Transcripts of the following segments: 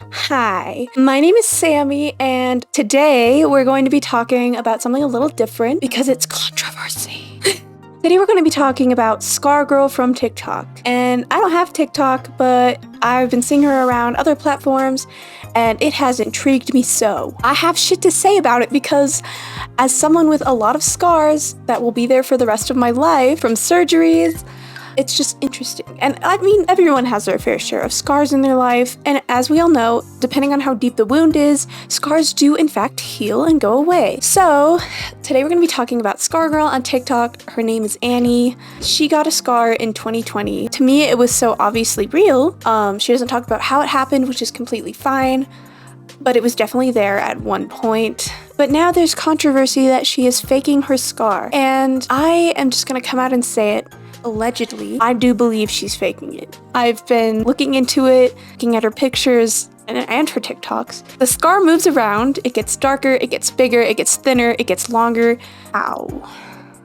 Hi, my name is Sammy, and today we're going to be talking about something a little different because it's controversy. Today we're going to be talking about Scar Girl from TikTok. And I don't have TikTok, but I've been seeing her around other platforms, and it has intrigued me so. I have shit to say about it because as someone with a lot of scars that will be there for the rest of my life from surgeries, it's just interesting. And I mean, everyone has their fair share of scars in their life, and as we all know, depending on how deep the wound is, scars do in fact heal and go away. So today we're going to be talking about Scar Girl on TikTok. Her name is Annie. She got a scar in 2020. To me, it was so obviously real. She doesn't talk about how it happened, which is completely fine, but it was definitely there at one point. But now there's controversy that she is faking her scar, and I am just going to come out and say it. Allegedly, I do believe she's faking it. I've been looking into it, looking at her pictures and her TikToks. The scar moves around, it gets darker, it gets bigger, it gets thinner, it gets longer. Ow.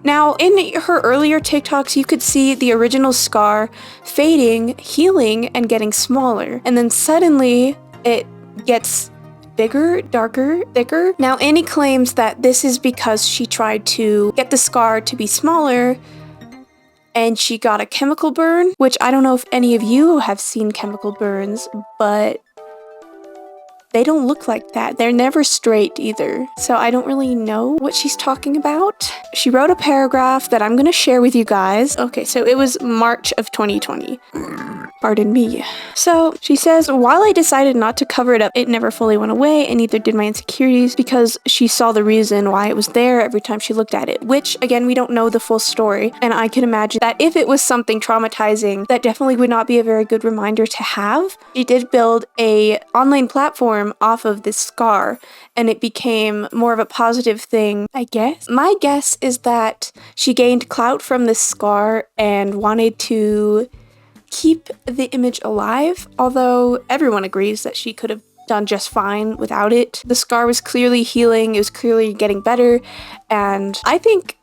Now, in her earlier TikToks, you could see the original scar fading, healing, and getting smaller. And then suddenly, it gets bigger, darker, thicker. Now, Annie claims that this is because she tried to get the scar to be smaller and she got a chemical burn, which I don't know if any of you have seen chemical burns, but they don't look like that. They're never straight either. So I don't really know what she's talking about. She wrote a paragraph that I'm gonna share with you guys. Okay, so it was March of 2020. Pardon me. So she says, while I decided not to cover it up, it never fully went away, and neither did my insecurities, because she saw the reason why it was there every time she looked at it, which again, we don't know the full story. And I can imagine that if it was something traumatizing, that definitely would not be a very good reminder to have. She did build a online platform off of this scar, and it became more of a positive thing, I guess. My guess is that she gained clout from this scar and wanted to keep the image alive, although everyone agrees that she could have done just fine without it. The scar was clearly healing, it was clearly getting better, and I think,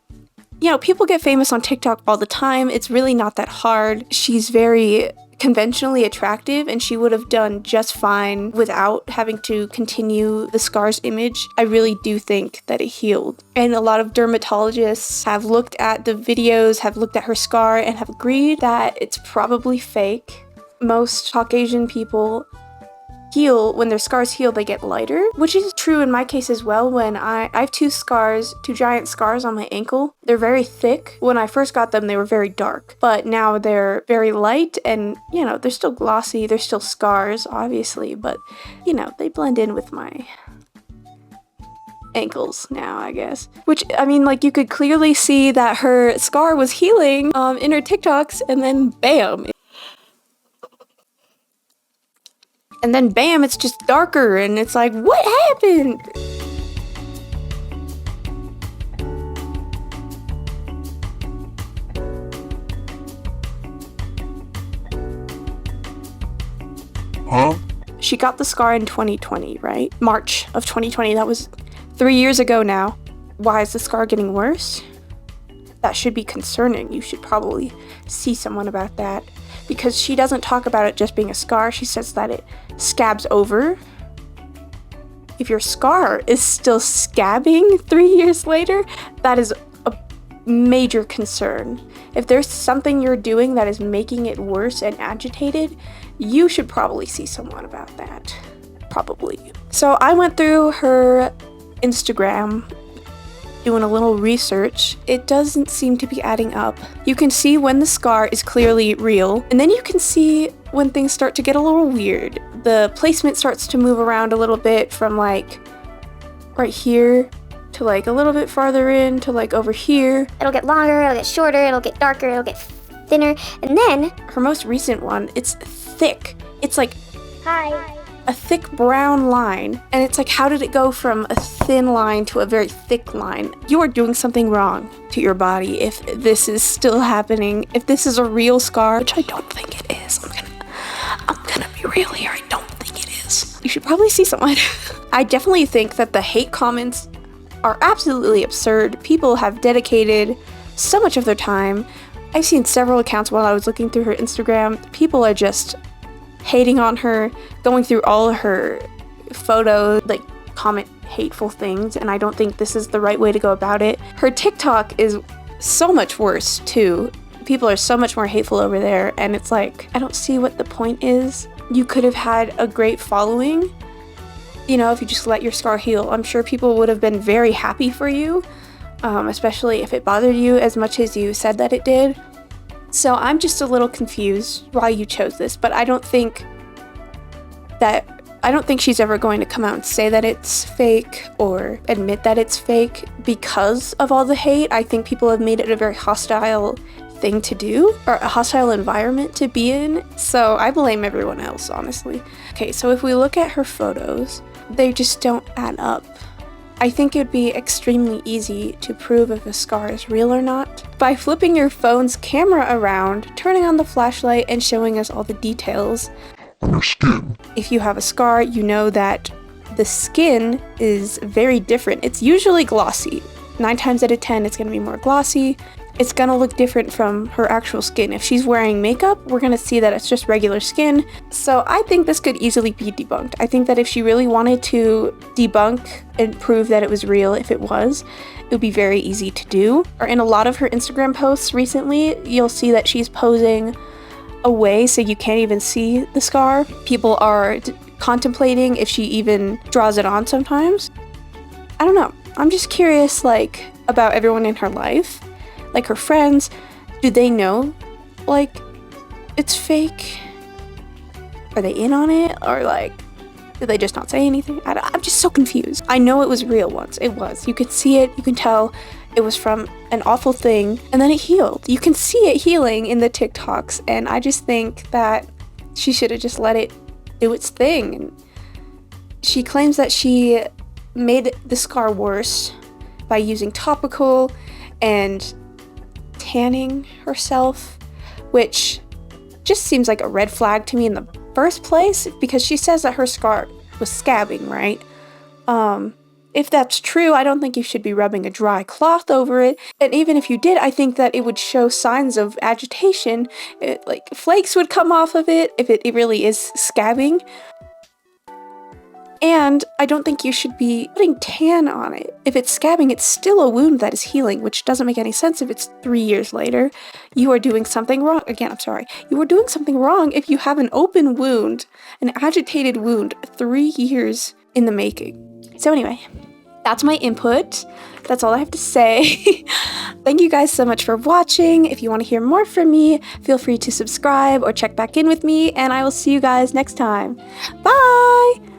you know, people get famous on TikTok all the time. It's really not that hard. She's very conventionally attractive, and she would have done just fine without having to continue the scar's image. I really do think that it healed. And a lot of dermatologists have looked at the videos, have looked at her scar, and have agreed that it's probably fake. Most Caucasian people heal, when their scars heal, they get lighter, which is true in my case as well. When I have two giant scars on my ankle. They're very thick. When I first got them, they were very dark, but now they're very light, and you know, they're still glossy, they're still scars, obviously, but you know, they blend in with my ankles now, I guess. Which, I mean, like, you could clearly see that her scar was healing in her TikToks, and then bam, it's just darker, and it's like, what happened? Huh? She got the scar in 2020, right? March of 2020, that was 3 years ago now. Why is the scar getting worse? That should be concerning. You should probably see someone about that, because she doesn't talk about it just being a scar. She says that it scabs over. If your scar is still scabbing 3 years later, that is a major concern. If there's something you're doing that is making it worse and agitated, you should probably see someone about that. Probably. So I went through her Instagram, doing a little research. It doesn't seem to be adding up. You can see when the scar is clearly real, and then you can see when things start to get a little weird. The placement starts to move around a little bit from like right here to like a little bit farther in to like over here. It'll get longer, it'll get shorter, it'll get darker, it'll get thinner, and then Her most recent one, it's thick. It's like hi. a thick brown line, and it's like, how did it go from a thin line to a very thick line? You are doing something wrong to your body if this is still happening. If this is a real scar, which I don't think it is. I'm gonna be real here. I don't think it is. You should probably see someone. I definitely think that the hate comments are absolutely absurd. People have dedicated so much of their time. I've seen several accounts while I was looking through her Instagram. People are just hating on her, going through all of her photos, like comment hateful things, and I don't think this is the right way to go about it. Her TikTok is so much worse too. People are so much more hateful over there, and it's like, I don't see what the point is. You could have had a great following, you know, if you just let your scar heal. I'm sure people would have been very happy for you, especially if it bothered you as much as you said that it did. So I'm just a little confused why you chose this, but I don't think she's ever going to come out and say that it's fake or admit that it's fake because of all the hate. I think people have made it a very hostile thing to do, or a hostile environment to be in. So I blame everyone else, honestly. Okay, so if we look at her photos, they just don't add up. I think it would be extremely easy to prove if a scar is real or not by flipping your phone's camera around, turning on the flashlight, and showing us all the details. On your skin. If you have a scar, you know that the skin is very different. It's usually glossy. 9 times out of 10, it's gonna be more glossy. It's gonna look different from her actual skin. If she's wearing makeup, we're gonna see that it's just regular skin. So I think this could easily be debunked. I think that if she really wanted to debunk and prove that it was real, if it would be very easy to do. Or in a lot of her Instagram posts recently, you'll see that she's posing away so you can't even see the scar. People are contemplating if she even draws it on sometimes. I don't know. I'm just curious, like, about everyone in her life. Like her friends, do they know, like, it's fake? Are they in on it? Or like, did they just not say anything? I'm just so confused. I know it was real once. It was. You could see it. You can tell it was from an awful thing, and then it healed. You can see it healing in the TikToks, and I just think that she should have just let it do its thing. And she claims that she made the scar worse by using topical and tanning herself, which just seems like a red flag to me in the first place, because she says that her scar was scabbing, right? If that's true, I don't think you should be rubbing a dry cloth over it. And even if you did, I think that it would show signs of agitation. Like flakes would come off of it if it really is scabbing. And I don't think you should be putting tan on it. If it's scabbing, it's still a wound that is healing, which doesn't make any sense if it's 3 years later. You are doing something wrong. Again, I'm sorry. You are doing something wrong if you have an open wound, an agitated wound, 3 years in the making. So anyway, that's my input. That's all I have to say. Thank you guys so much for watching. If you want to hear more from me, feel free to subscribe or check back in with me, and I will see you guys next time. Bye!